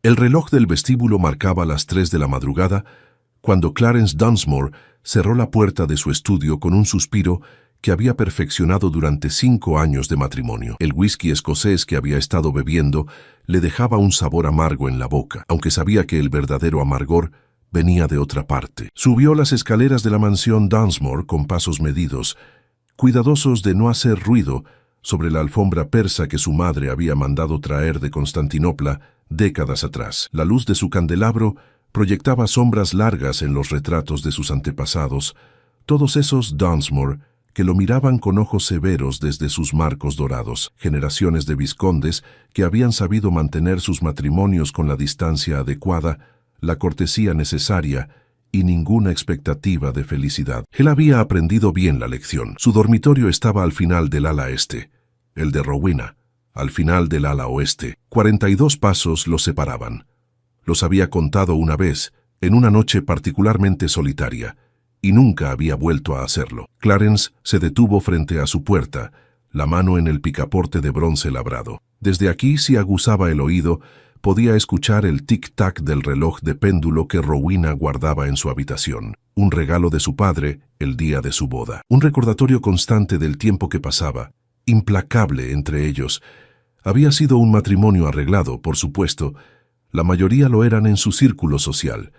El reloj del vestíbulo marcaba las 3 de la madrugada cuando Clarence Dunsmore cerró la puerta de su estudio con un suspiro que había perfeccionado durante 5 años de matrimonio. El whisky escocés que había estado bebiendo le dejaba un sabor amargo en la boca, aunque sabía que el verdadero amargor venía de otra parte. Subió las escaleras de la mansión Dunsmore con pasos medidos, cuidadosos de no hacer ruido sobre la alfombra persa que su madre había mandado traer de Constantinopla décadas atrás. La luz de su candelabro proyectaba sombras largas en los retratos de sus antepasados, todos esos Dunsmore que lo miraban con ojos severos desde sus marcos dorados, generaciones de vizcondes que habían sabido mantener sus matrimonios con la distancia adecuada, la cortesía necesaria y ninguna expectativa de felicidad. Él había aprendido bien la lección. Su dormitorio estaba al final del ala este, el de Rowena, al final del ala oeste. 42 pasos los separaban. Los había contado una vez, en una noche particularmente solitaria, y nunca había vuelto a hacerlo. Clarence se detuvo frente a su puerta, la mano en el picaporte de bronce labrado. Desde aquí, si aguzaba el oído, podía escuchar el tic-tac del reloj de péndulo que Rowena guardaba en su habitación, un regalo de su padre el día de su boda. Un recordatorio constante del tiempo que pasaba, implacable entre ellos. Había sido un matrimonio arreglado, por supuesto. La mayoría lo eran en su círculo social.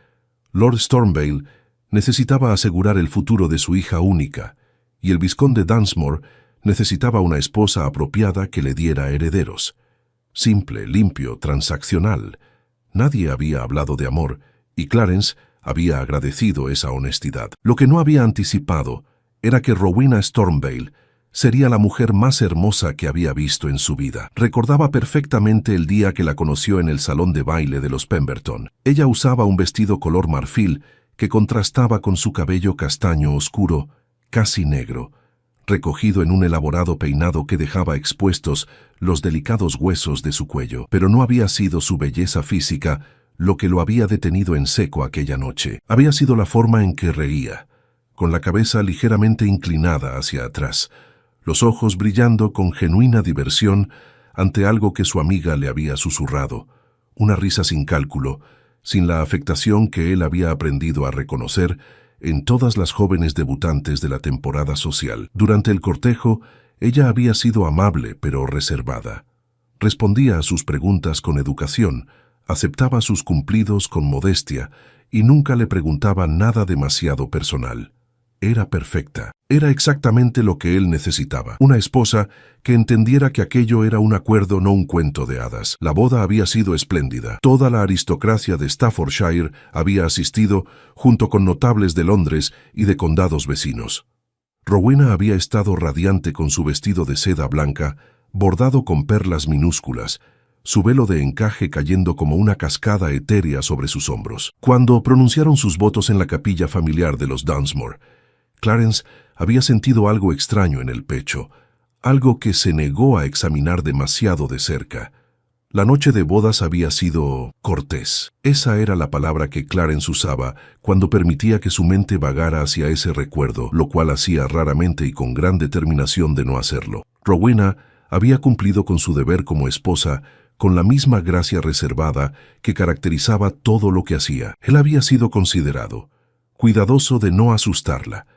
Lord Stormvale necesitaba asegurar el futuro de su hija única, y el vizconde Dunsmore necesitaba una esposa apropiada que le diera herederos. Simple, limpio, transaccional. Nadie había hablado de amor, y Clarence había agradecido esa honestidad. Lo que no había anticipado era que Rowena Stormvale sería la mujer más hermosa que había visto en su vida. Recordaba perfectamente el día que la conoció en el salón de baile de los Pemberton. Ella usaba un vestido color marfil que contrastaba con su cabello castaño oscuro, casi negro, recogido en un elaborado peinado que dejaba expuestos los delicados huesos de su cuello. Pero no había sido su belleza física lo que lo había detenido en seco aquella noche. Había sido la forma en que reía, con la cabeza ligeramente inclinada hacia atrás, los ojos brillando con genuina diversión ante algo que su amiga le había susurrado, una risa sin cálculo, sin la afectación que él había aprendido a reconocer en todas las jóvenes debutantes de la temporada social. Durante el cortejo, ella había sido amable pero reservada. Respondía a sus preguntas con educación, aceptaba sus cumplidos con modestia y nunca le preguntaba nada demasiado personal. Era perfecta. Era exactamente lo que él necesitaba. Una esposa que entendiera que aquello era un acuerdo, no un cuento de hadas. La boda había sido espléndida. Toda la aristocracia de Staffordshire había asistido, junto con notables de Londres y de condados vecinos. Rowena había estado radiante con su vestido de seda blanca, bordado con perlas minúsculas, su velo de encaje cayendo como una cascada etérea sobre sus hombros. Cuando pronunciaron sus votos en la capilla familiar de los Dunsmore, Clarence había sentido algo extraño en el pecho, algo que se negó a examinar demasiado de cerca. La noche de bodas había sido cortés. Esa era la palabra que Clarence usaba cuando permitía que su mente vagara hacia ese recuerdo, lo cual hacía raramente y con gran determinación de no hacerlo. Rowena había cumplido con su deber como esposa con la misma gracia reservada que caracterizaba todo lo que hacía. Él había sido considerado, cuidadoso de no asustarla,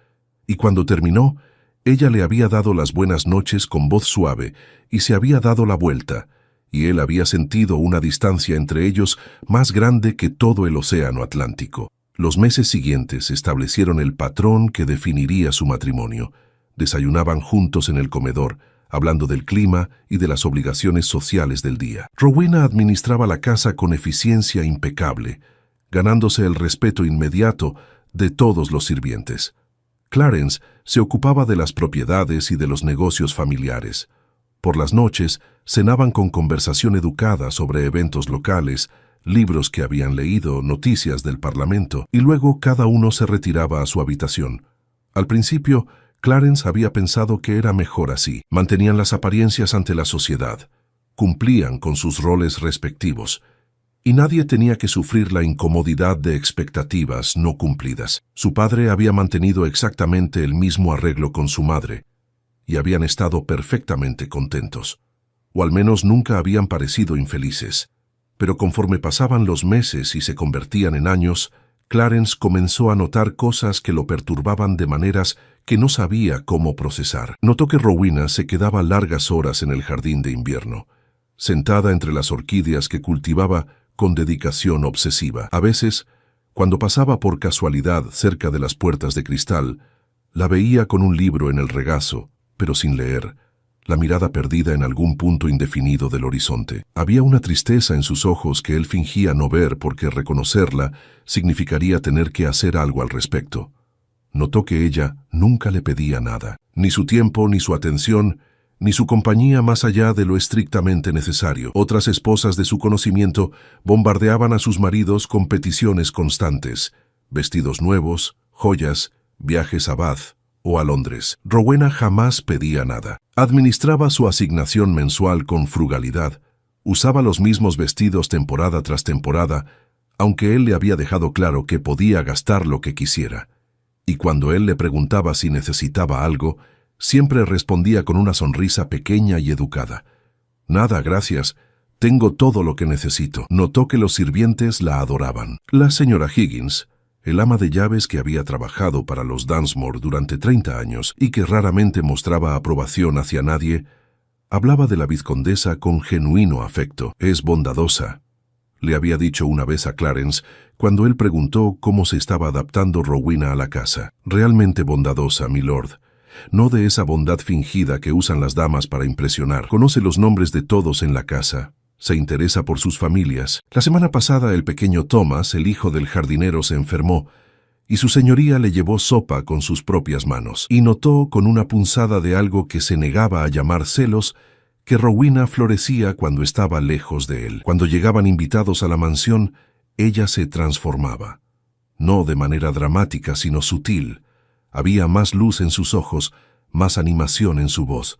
y cuando terminó, ella le había dado las buenas noches con voz suave y se había dado la vuelta, y él había sentido una distancia entre ellos más grande que todo el océano Atlántico. Los meses siguientes establecieron el patrón que definiría su matrimonio. Desayunaban juntos en el comedor, hablando del clima y de las obligaciones sociales del día. Rowena administraba la casa con eficiencia impecable, ganándose el respeto inmediato de todos los sirvientes. Clarence se ocupaba de las propiedades y de los negocios familiares. Por las noches, cenaban con conversación educada sobre eventos locales, libros que habían leído, noticias del Parlamento, y luego cada uno se retiraba a su habitación. Al principio, Clarence había pensado que era mejor así. Mantenían las apariencias ante la sociedad, cumplían con sus roles respectivos, y nadie tenía que sufrir la incomodidad de expectativas no cumplidas. Su padre había mantenido exactamente el mismo arreglo con su madre, y habían estado perfectamente contentos, o al menos nunca habían parecido infelices. Pero conforme pasaban los meses y se convertían en años, Clarence comenzó a notar cosas que lo perturbaban de maneras que no sabía cómo procesar. Notó que Rowena se quedaba largas horas en el jardín de invierno, sentada entre las orquídeas que cultivaba con dedicación obsesiva. A veces, cuando pasaba por casualidad cerca de las puertas de cristal, la veía con un libro en el regazo, pero sin leer, la mirada perdida en algún punto indefinido del horizonte. Había una tristeza en sus ojos que él fingía no ver porque reconocerla significaría tener que hacer algo al respecto. Notó que ella nunca le pedía nada, ni su tiempo, ni su atención, ni su compañía más allá de lo estrictamente necesario. Otras esposas de su conocimiento bombardeaban a sus maridos con peticiones constantes, vestidos nuevos, joyas, viajes a Bath o a Londres. Rowena jamás pedía nada. Administraba su asignación mensual con frugalidad, usaba los mismos vestidos temporada tras temporada, aunque él le había dejado claro que podía gastar lo que quisiera. Y cuando él le preguntaba si necesitaba algo, siempre respondía con una sonrisa pequeña y educada. «Nada, gracias. Tengo todo lo que necesito». Notó que los sirvientes la adoraban. La señora Higgins, el ama de llaves que había trabajado para los Dunsmore durante 30 años y que raramente mostraba aprobación hacia nadie, hablaba de la vizcondesa con genuino afecto. «Es bondadosa», le había dicho una vez a Clarence cuando él preguntó cómo se estaba adaptando Rowena a la casa. «Realmente bondadosa, milord. No de esa bondad fingida que usan las damas para impresionar. Conoce los nombres de todos en la casa. Se interesa por sus familias. La semana pasada el pequeño Thomas, el hijo del jardinero, se enfermó y su señoría le llevó sopa con sus propias manos. Y notó con una punzada de algo que se negaba a llamar celos que Rowena florecía cuando estaba lejos de él. Cuando llegaban invitados a la mansión, ella se transformaba. No de manera dramática, sino sutil. Había más luz en sus ojos, más animación en su voz.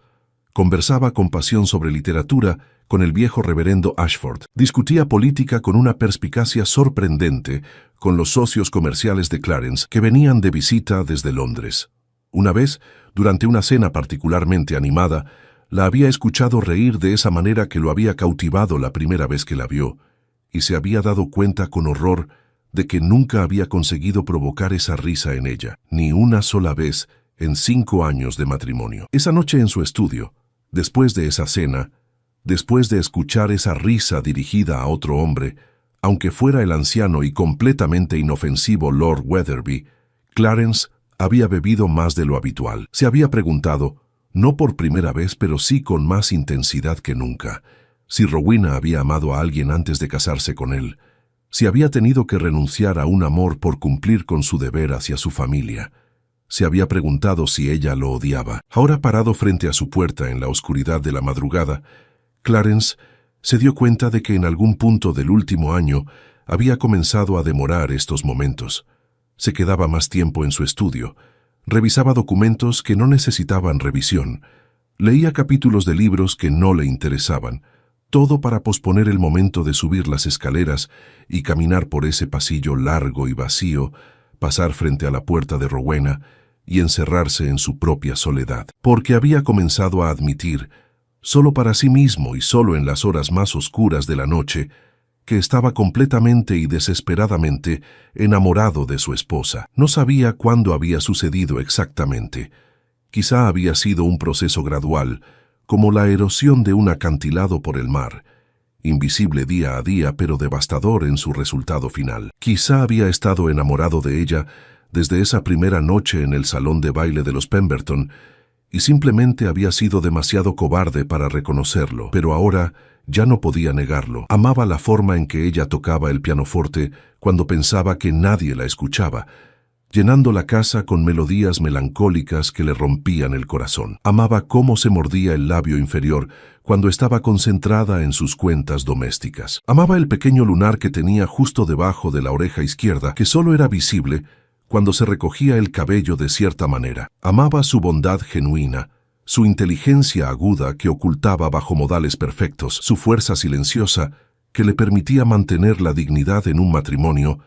Conversaba con pasión sobre literatura con el viejo reverendo Ashford. Discutía política con una perspicacia sorprendente con los socios comerciales de Clarence que venían de visita desde Londres. Una vez, durante una cena particularmente animada, la había escuchado reír de esa manera que lo había cautivado la primera vez que la vio, y se había dado cuenta con horror de que nunca había conseguido provocar esa risa en ella, ni una sola vez en 5 años de matrimonio. Esa noche en su estudio, después de esa cena, después de escuchar esa risa dirigida a otro hombre, aunque fuera el anciano y completamente inofensivo Lord Wetherby, Clarence había bebido más de lo habitual. Se había preguntado, no por primera vez, pero sí con más intensidad que nunca, si Rowena había amado a alguien antes de casarse con él, si había tenido que renunciar a un amor por cumplir con su deber hacia su familia. Se había preguntado si ella lo odiaba. Ahora parado frente a su puerta en la oscuridad de la madrugada, Clarence se dio cuenta de que en algún punto del último año había comenzado a demorar estos momentos. Se quedaba más tiempo en su estudio, revisaba documentos que no necesitaban revisión, leía capítulos de libros que no le interesaban, todo para posponer el momento de subir las escaleras y caminar por ese pasillo largo y vacío, pasar frente a la puerta de Rowena y encerrarse en su propia soledad. Porque había comenzado a admitir, solo para sí mismo y solo en las horas más oscuras de la noche, que estaba completamente y desesperadamente enamorado de su esposa. No sabía cuándo había sucedido exactamente. Quizá había sido un proceso gradual, como la erosión de un acantilado por el mar, invisible día a día pero devastador en su resultado final. Quizá había estado enamorado de ella desde esa primera noche en el salón de baile de los Pemberton y simplemente había sido demasiado cobarde para reconocerlo, pero ahora ya no podía negarlo. Amaba la forma en que ella tocaba el pianoforte cuando pensaba que nadie la escuchaba, llenando la casa con melodías melancólicas que le rompían el corazón. Amaba cómo se mordía el labio inferior cuando estaba concentrada en sus cuentas domésticas. Amaba el pequeño lunar que tenía justo debajo de la oreja izquierda, que solo era visible cuando se recogía el cabello de cierta manera. Amaba su bondad genuina, su inteligencia aguda que ocultaba bajo modales perfectos, su fuerza silenciosa que le permitía mantener la dignidad en un matrimonio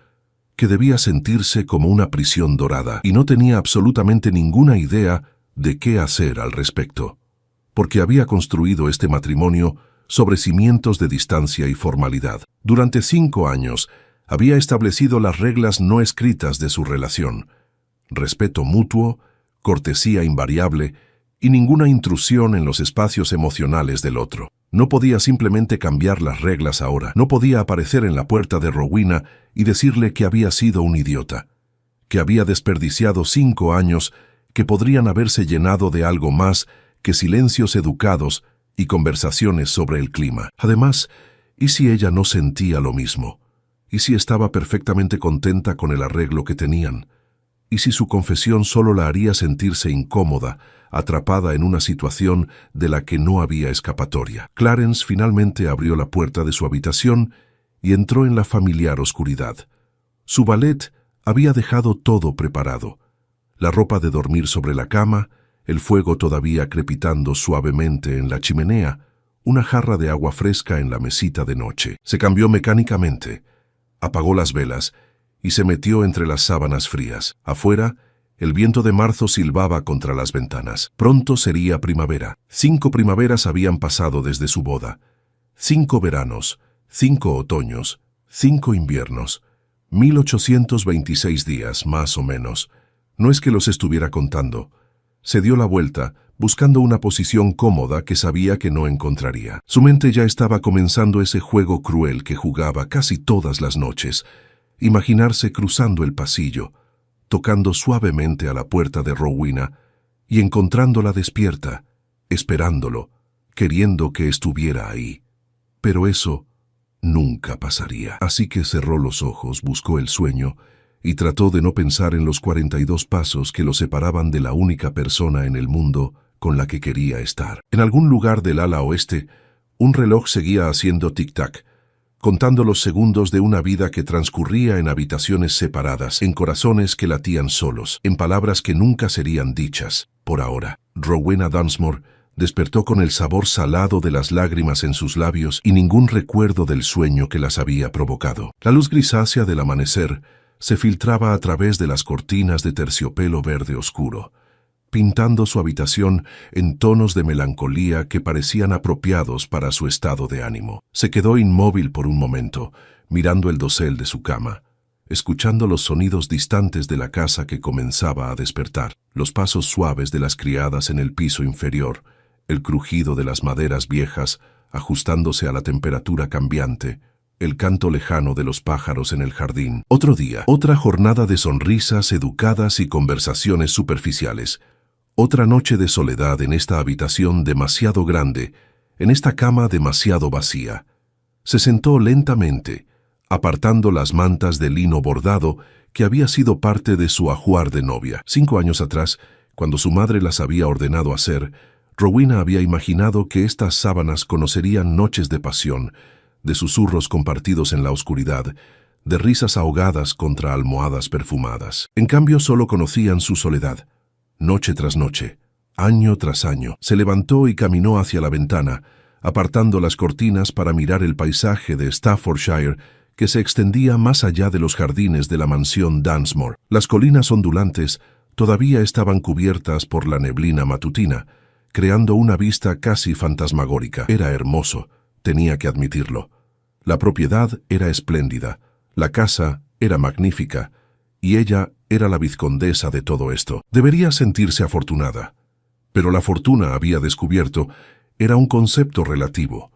que debía sentirse como una prisión dorada, y no tenía absolutamente ninguna idea de qué hacer al respecto, porque había construido este matrimonio sobre cimientos de distancia y formalidad. Durante 5 años, había establecido las reglas no escritas de su relación: respeto mutuo, cortesía invariable y ninguna intrusión en los espacios emocionales del otro. No podía simplemente cambiar las reglas ahora. No podía aparecer en la puerta de Rowena y decirle que había sido un idiota, que había desperdiciado 5 años que podrían haberse llenado de algo más que silencios educados y conversaciones sobre el clima. Además, ¿y si ella no sentía lo mismo? ¿Y si estaba perfectamente contenta con el arreglo que tenían? ¿Y si su confesión solo la haría sentirse incómoda, atrapada en una situación de la que no había escapatoria? Clarence finalmente abrió la puerta de su habitación y entró en la familiar oscuridad. Su valet había dejado todo preparado: la ropa de dormir sobre la cama, el fuego todavía crepitando suavemente en la chimenea, una jarra de agua fresca en la mesita de noche. Se cambió mecánicamente, apagó las velas y se metió entre las sábanas frías. Afuera, el viento de marzo silbaba contra las ventanas. Pronto sería primavera. 5 primaveras habían pasado desde su boda. 5 veranos, 5 otoños, 5 inviernos. 1826 días, más o menos. No es que los estuviera contando. Se dio la vuelta, buscando una posición cómoda que sabía que no encontraría. Su mente ya estaba comenzando ese juego cruel que jugaba casi todas las noches: imaginarse cruzando el pasillo, tocando suavemente a la puerta de Rowena y encontrándola despierta, esperándolo, queriendo que estuviera ahí. Pero eso nunca pasaría. Así que cerró los ojos, buscó el sueño y trató de no pensar en los 42 pasos que lo separaban de la única persona en el mundo con la que quería estar. En algún lugar del ala oeste, un reloj seguía haciendo tic-tac, contando los segundos de una vida que transcurría en habitaciones separadas, en corazones que latían solos, en palabras que nunca serían dichas, por ahora. Rowena Dunsmore despertó con el sabor salado de las lágrimas en sus labios y ningún recuerdo del sueño que las había provocado. La luz grisácea del amanecer se filtraba a través de las cortinas de terciopelo verde oscuro, pintando su habitación en tonos de melancolía que parecían apropiados para su estado de ánimo. Se quedó inmóvil por un momento, mirando el dosel de su cama, escuchando los sonidos distantes de la casa que comenzaba a despertar, los pasos suaves de las criadas en el piso inferior, el crujido de las maderas viejas ajustándose a la temperatura cambiante, el canto lejano de los pájaros en el jardín. Otro día, otra jornada de sonrisas educadas y conversaciones superficiales. Otra noche de soledad en esta habitación demasiado grande, en esta cama demasiado vacía. Se sentó lentamente, apartando las mantas de lino bordado que había sido parte de su ajuar de novia. 5 años atrás, cuando su madre las había ordenado hacer, Rowena había imaginado que estas sábanas conocerían noches de pasión, de susurros compartidos en la oscuridad, de risas ahogadas contra almohadas perfumadas. En cambio, solo conocían su soledad. Noche tras noche, año tras año, se levantó y caminó hacia la ventana, apartando las cortinas para mirar el paisaje de Staffordshire que se extendía más allá de los jardines de la mansión Dunsmore. Las colinas ondulantes todavía estaban cubiertas por la neblina matutina, creando una vista casi fantasmagórica. Era hermoso, tenía que admitirlo. La propiedad era espléndida, la casa era magnífica, y ella era la vizcondesa de todo esto. Debería sentirse afortunada. Pero la fortuna, había descubierto, era un concepto relativo.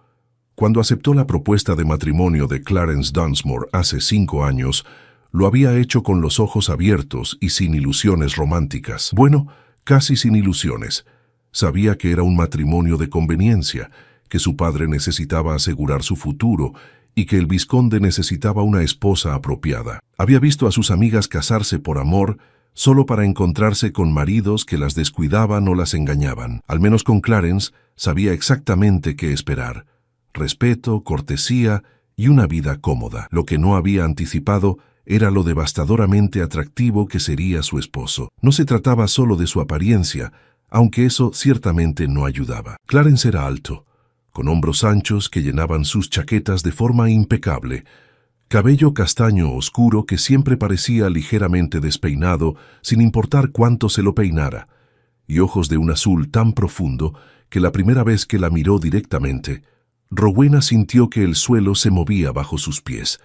Cuando aceptó la propuesta de matrimonio de Clarence Dunsmore hace 5 años, lo había hecho con los ojos abiertos y sin ilusiones románticas. Bueno, casi sin ilusiones. Sabía que era un matrimonio de conveniencia, que su padre necesitaba asegurar su futuro y que el vizconde necesitaba una esposa apropiada. Había visto a sus amigas casarse por amor solo para encontrarse con maridos que las descuidaban o las engañaban. Al menos con Clarence sabía exactamente qué esperar: respeto, cortesía y una vida cómoda. Lo que no había anticipado era lo devastadoramente atractivo que sería su esposo. No se trataba solo de su apariencia, aunque eso ciertamente no ayudaba. Clarence era alto, con hombros anchos que llenaban sus chaquetas de forma impecable, cabello castaño oscuro que siempre parecía ligeramente despeinado sin importar cuánto se lo peinara, y ojos de un azul tan profundo que la primera vez que la miró directamente, Rowena sintió que el suelo se movía bajo sus pies,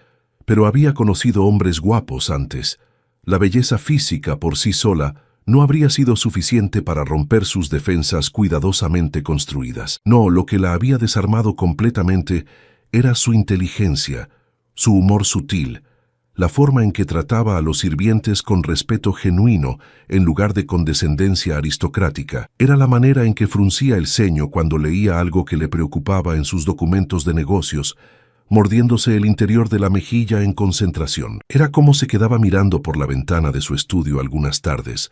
pero había conocido hombres guapos antes. La belleza física por sí sola no habría sido suficiente para romper sus defensas cuidadosamente construidas. No, lo que la había desarmado completamente era su inteligencia, su humor sutil, la forma en que trataba a los sirvientes con respeto genuino en lugar de condescendencia aristocrática. Era la manera en que fruncía el ceño cuando leía algo que le preocupaba en sus documentos de negocios, mordiéndose el interior de la mejilla en concentración. Era como se quedaba mirando por la ventana de su estudio algunas tardes,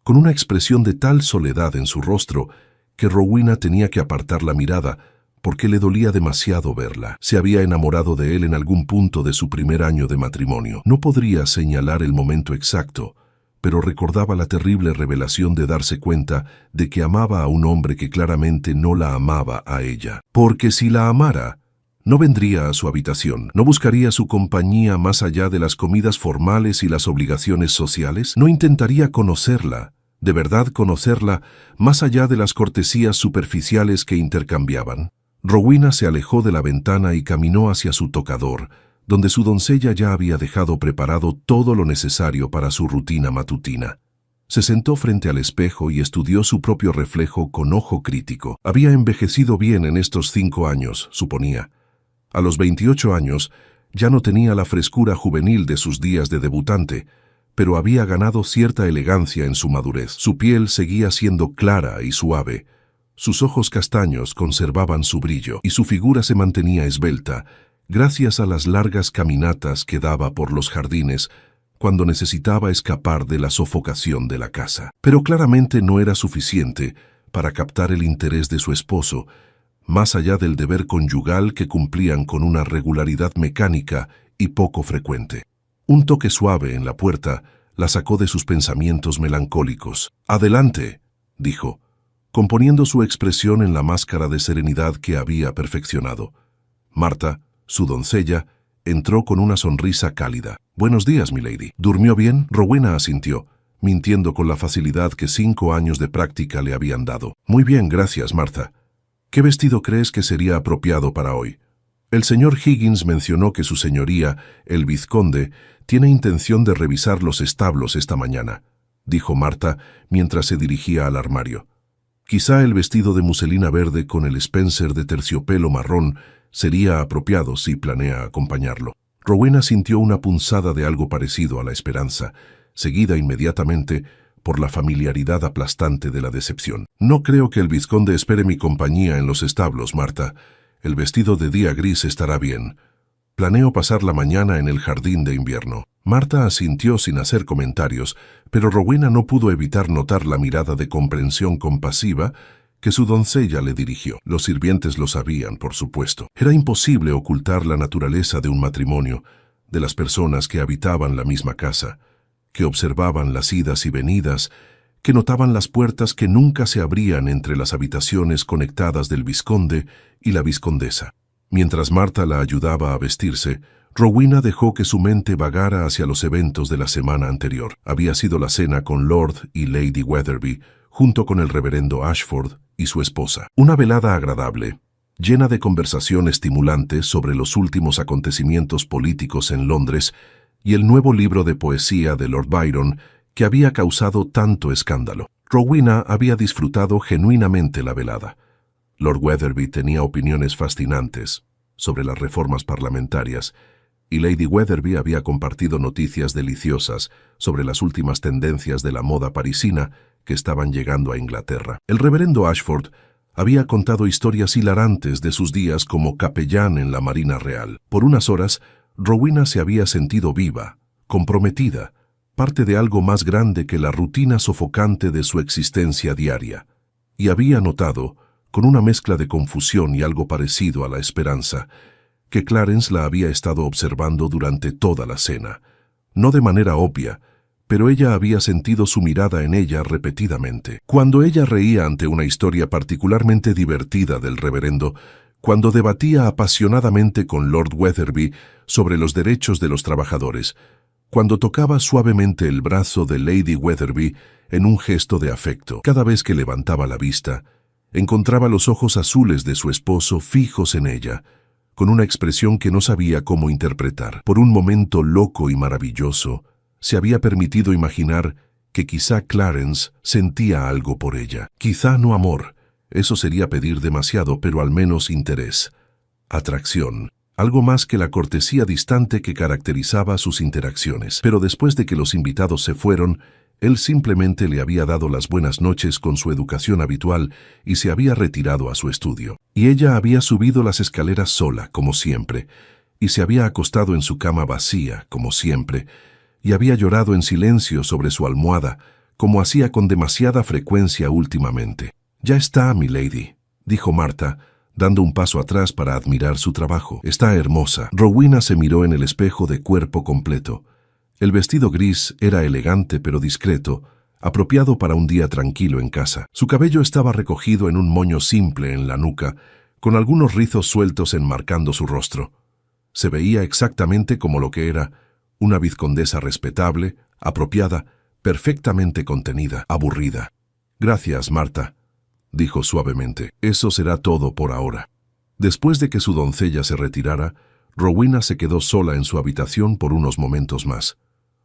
con una expresión de tal soledad en su rostro que Rowena tenía que apartar la mirada porque le dolía demasiado verla. Se había enamorado de él en algún punto de su primer año de matrimonio. No podría señalar el momento exacto, pero recordaba la terrible revelación de darse cuenta de que amaba a un hombre que claramente no la amaba a ella. Porque si la amara, no vendría a su habitación, no buscaría su compañía más allá de las comidas formales y las obligaciones sociales, no intentaría conocerla, de verdad conocerla, más allá de las cortesías superficiales que intercambiaban. Rowena se alejó de la ventana y caminó hacia su tocador, donde su doncella ya había dejado preparado todo lo necesario para su rutina matutina. Se sentó frente al espejo y estudió su propio reflejo con ojo crítico. Había envejecido bien en estos 5 años, suponía. A los 28 años ya no tenía la frescura juvenil de sus días de debutante, pero había ganado cierta elegancia en su madurez. Su piel seguía siendo clara y suave. Sus ojos castaños conservaban su brillo y su figura se mantenía esbelta, gracias a las largas caminatas que daba por los jardines cuando necesitaba escapar de la sofocación de la casa. Pero claramente no era suficiente para captar el interés de su esposo, más allá del deber conyugal que cumplían con una regularidad mecánica y poco frecuente. Un toque suave en la puerta la sacó de sus pensamientos melancólicos. «Adelante», dijo, componiendo su expresión en la máscara de serenidad que había perfeccionado. Marta, su doncella, entró con una sonrisa cálida. «Buenos días, milady. ¿Durmió bien?» Rowena asintió, mintiendo con la facilidad que 5 años de práctica le habían dado. «Muy bien, gracias, Marta. ¿Qué vestido crees que sería apropiado para hoy?» «El señor Higgins mencionó que su señoría, el vizconde, tiene intención de revisar los establos esta mañana», dijo Marta mientras se dirigía al armario. «Quizá el vestido de muselina verde con el spencer de terciopelo marrón sería apropiado si planea acompañarlo». Rowena sintió una punzada de algo parecido a la esperanza, seguida inmediatamente por la familiaridad aplastante de la decepción. «No creo que el vizconde espere mi compañía en los establos, Marta. El vestido de día gris estará bien. Planeo pasar la mañana en el jardín de invierno». Marta asintió sin hacer comentarios, pero Rowena no pudo evitar notar la mirada de comprensión compasiva que su doncella le dirigió. Los sirvientes lo sabían, por supuesto. Era imposible ocultar la naturaleza de un matrimonio, de las personas que habitaban la misma casa, que observaban las idas y venidas, que notaban las puertas que nunca se abrían entre las habitaciones conectadas del vizconde y la vizcondesa. Mientras Marta la ayudaba a vestirse, Rowena dejó que su mente vagara hacia los eventos de la semana anterior. Había sido la cena con Lord y Lady Weatherby, junto con el reverendo Ashford y su esposa. Una velada agradable, llena de conversación estimulante sobre los últimos acontecimientos políticos en Londres y el nuevo libro de poesía de Lord Byron que había causado tanto escándalo. Rowena había disfrutado genuinamente la velada. Lord Weatherby tenía opiniones fascinantes sobre las reformas parlamentarias, y Lady Weatherby había compartido noticias deliciosas sobre las últimas tendencias de la moda parisina que estaban llegando a Inglaterra. El reverendo Ashford había contado historias hilarantes de sus días como capellán en la Marina Real. Por unas horas, Rowena se había sentido viva, comprometida, parte de algo más grande que la rutina sofocante de su existencia diaria, y había notado, con una mezcla de confusión y algo parecido a la esperanza, que Clarence la había estado observando durante toda la cena. No de manera obvia, pero ella había sentido su mirada en ella repetidamente. Cuando ella reía ante una historia particularmente divertida del reverendo, cuando debatía apasionadamente con Lord Weatherby sobre los derechos de los trabajadores, cuando tocaba suavemente el brazo de Lady Weatherby en un gesto de afecto, cada vez que levantaba la vista, Encontraba los ojos azules de su esposo fijos en ella, con una expresión que no sabía cómo interpretar. Por un momento loco y maravilloso, se había permitido imaginar que quizá Clarence sentía algo por ella. Quizá no amor, eso sería pedir demasiado, pero al menos interés, atracción, algo más que la cortesía distante que caracterizaba sus interacciones. Pero después de que los invitados se fueron, él simplemente le había dado las buenas noches con su educación habitual y se había retirado a su estudio. Y ella había subido las escaleras sola, como siempre, y se había acostado en su cama vacía, como siempre, y había llorado en silencio sobre su almohada, como hacía con demasiada frecuencia últimamente. «Ya está, milady», dijo Marta, dando un paso atrás para admirar su trabajo. «Está hermosa». Rowena se miró en el espejo de cuerpo completo. El vestido gris era elegante pero discreto, apropiado para un día tranquilo en casa. Su cabello estaba recogido en un moño simple en la nuca, con algunos rizos sueltos enmarcando su rostro. Se veía exactamente como lo que era, una vizcondesa respetable, apropiada, perfectamente contenida, aburrida. «Gracias, Marta», dijo suavemente. «Eso será todo por ahora». Después de que su doncella se retirara, Rowena se quedó sola en su habitación por unos momentos más,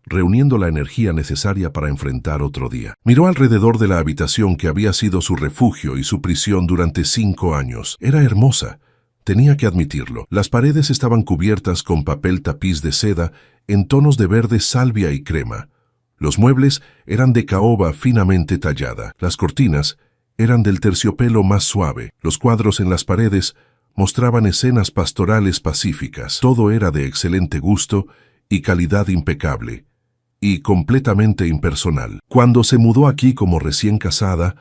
reuniendo la energía necesaria para enfrentar otro día. Miró alrededor de la habitación que había sido su refugio y su prisión durante 5 años. Era hermosa, tenía que admitirlo. Las paredes estaban cubiertas con papel tapiz de seda en tonos de verde salvia y crema. Los muebles eran de caoba finamente tallada. Las cortinas eran del terciopelo más suave. Los cuadros en las paredes mostraban escenas pastorales pacíficas. Todo era de excelente gusto y calidad impecable, y completamente impersonal. Cuando se mudó aquí como recién casada,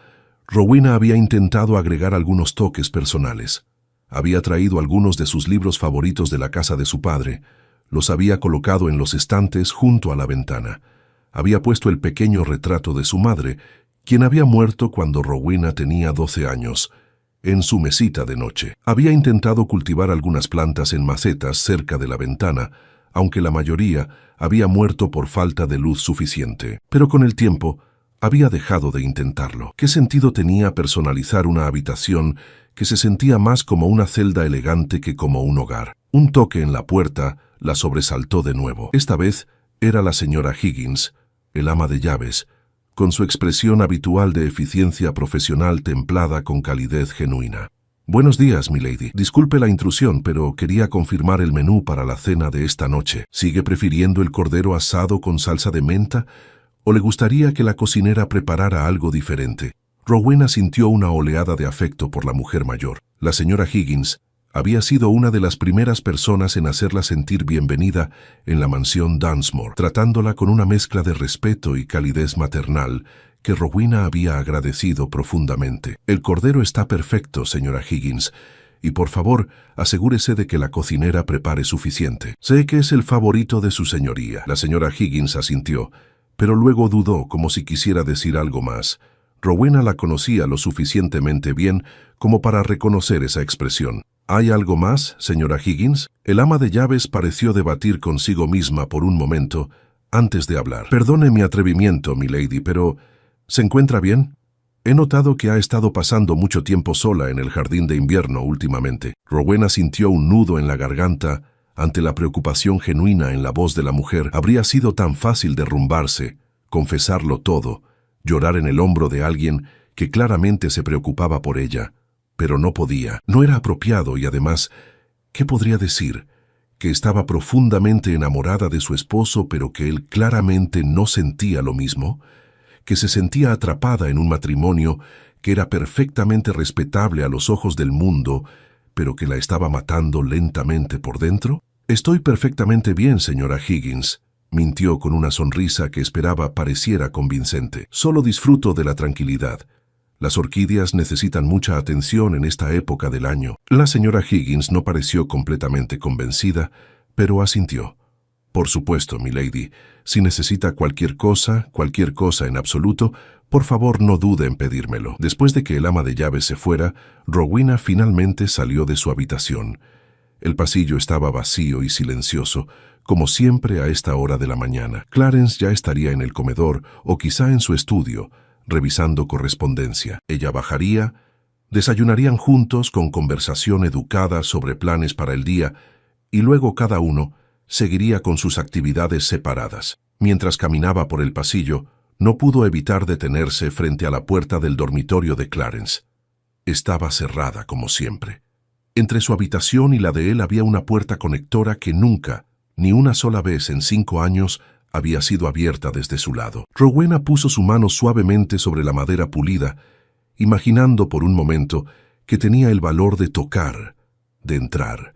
Rowena había intentado agregar algunos toques personales. Había traído algunos de sus libros favoritos de la casa de su padre, los había colocado en los estantes junto a la ventana. Había puesto el pequeño retrato de su madre, quien había muerto cuando Rowena tenía 12 años, en su mesita de noche. Había intentado cultivar algunas plantas en macetas cerca de la ventana, aunque la mayoría había muerto por falta de luz suficiente. Pero con el tiempo, había dejado de intentarlo. ¿Qué sentido tenía personalizar una habitación que se sentía más como una celda elegante que como un hogar? Un toque en la puerta la sobresaltó de nuevo. Esta vez era la señora Higgins, el ama de llaves, con su expresión habitual de eficiencia profesional templada con calidez genuina. «Buenos días, milady. Disculpe la intrusión, pero quería confirmar el menú para la cena de esta noche. ¿Sigue prefiriendo el cordero asado con salsa de menta o le gustaría que la cocinera preparara algo diferente?» Rowena sintió una oleada de afecto por la mujer mayor. La señora Higgins había sido una de las primeras personas en hacerla sentir bienvenida en la mansión Dunsmore, tratándola con una mezcla de respeto y calidez maternal que Rowena había agradecido profundamente. «El cordero está perfecto, señora Higgins, y por favor, asegúrese de que la cocinera prepare suficiente. Sé que es el favorito de su señoría». La señora Higgins asintió, pero luego dudó como si quisiera decir algo más. Rowena la conocía lo suficientemente bien como para reconocer esa expresión. «¿Hay algo más, señora Higgins?» El ama de llaves pareció debatir consigo misma por un momento antes de hablar. «Perdone mi atrevimiento, milady, pero ¿se encuentra bien? He notado que ha estado pasando mucho tiempo sola en el jardín de invierno últimamente». Rowena sintió un nudo en la garganta ante la preocupación genuina en la voz de la mujer. Habría sido tan fácil derrumbarse, confesarlo todo, llorar en el hombro de alguien que claramente se preocupaba por ella, pero no podía. No era apropiado y además, ¿qué podría decir? Que estaba profundamente enamorada de su esposo, pero que él claramente no sentía lo mismo, que se sentía atrapada en un matrimonio que era perfectamente respetable a los ojos del mundo, pero que la estaba matando lentamente por dentro. «Estoy perfectamente bien, señora Higgins», mintió con una sonrisa que esperaba pareciera convincente. «Solo disfruto de la tranquilidad. Las orquídeas necesitan mucha atención en esta época del año». La señora Higgins no pareció completamente convencida, pero asintió. «Por supuesto, milady. Si necesita cualquier cosa en absoluto, por favor no dude en pedírmelo». Después de que el ama de llaves se fuera, Rowena finalmente salió de su habitación. El pasillo estaba vacío y silencioso, como siempre a esta hora de la mañana. Clarence ya estaría en el comedor o quizá en su estudio, revisando correspondencia. Ella bajaría, Desayunarían juntos con conversación educada sobre planes para el día y luego cada uno seguiría con sus actividades separadas. Mientras caminaba por el pasillo, no pudo evitar detenerse frente a la puerta del dormitorio de Clarence. Estaba cerrada como siempre. Entre su habitación y la de él había una puerta conectora que nunca, ni una sola vez en 5 años, había sido abierta desde su lado. Rowena puso su mano suavemente sobre la madera pulida, imaginando por un momento que tenía el valor de tocar, de entrar,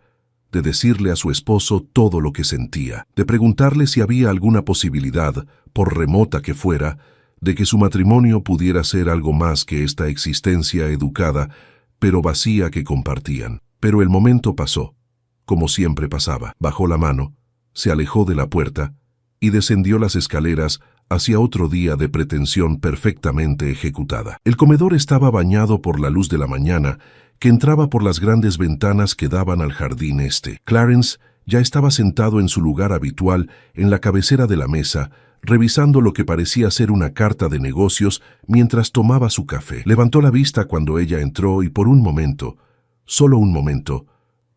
de decirle a su esposo todo lo que sentía, de preguntarle si había alguna posibilidad, por remota que fuera, de que su matrimonio pudiera ser algo más que esta existencia educada, pero vacía que compartían. Pero el momento pasó, como siempre pasaba. Bajó la mano, se alejó de la puerta y descendió las escaleras hacia otro día de pretensión perfectamente ejecutada. El comedor estaba bañado por la luz de la mañana que entraba por las grandes ventanas que daban al jardín este. Clarence ya estaba sentado en su lugar habitual en la cabecera de la mesa, revisando lo que parecía ser una carta de negocios mientras tomaba su café. Levantó la vista cuando ella entró y por un momento, solo un momento,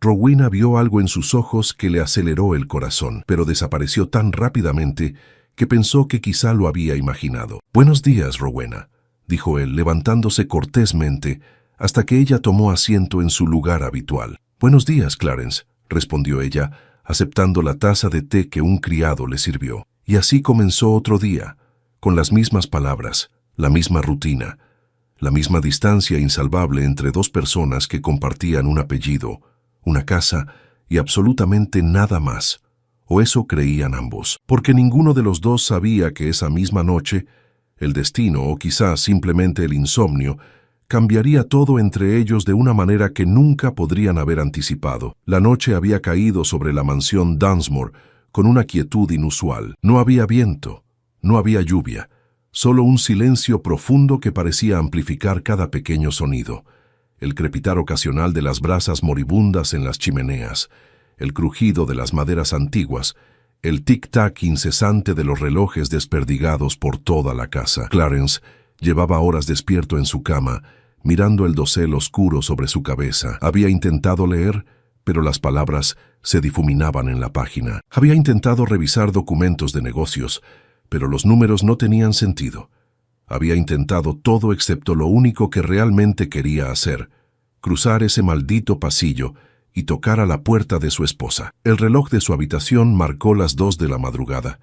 Rowena vio algo en sus ojos que le aceleró el corazón, pero desapareció tan rápidamente que pensó que quizá lo había imaginado. «Buenos días, Rowena», dijo él, levantándose cortésmente, hasta que ella tomó asiento en su lugar habitual. «Buenos días, Clarence», respondió ella, aceptando la taza de té que un criado le sirvió. Y así comenzó otro día, con las mismas palabras, la misma rutina, la misma distancia insalvable entre dos personas que compartían un apellido, una casa y absolutamente nada más. O eso creían ambos, porque ninguno de los dos sabía que esa misma noche, el destino o quizás simplemente el insomnio, cambiaría todo entre ellos de una manera que nunca podrían haber anticipado. La noche había caído sobre la mansión Dunsmore con una quietud inusual. No había viento, no había lluvia, solo un silencio profundo que parecía amplificar cada pequeño sonido. El crepitar ocasional de las brasas moribundas en las chimeneas, el crujido de las maderas antiguas, el tic-tac incesante de los relojes desperdigados por toda la casa. Clarence llevaba horas despierto en su cama, mirando el dosel oscuro sobre su cabeza. Había intentado leer, pero las palabras se difuminaban en la página. Había intentado revisar documentos de negocios, pero los números no tenían sentido. Había intentado todo excepto lo único que realmente quería hacer: cruzar ese maldito pasillo y tocar a la puerta de su esposa. El reloj de su habitación marcó las 2 de la madrugada,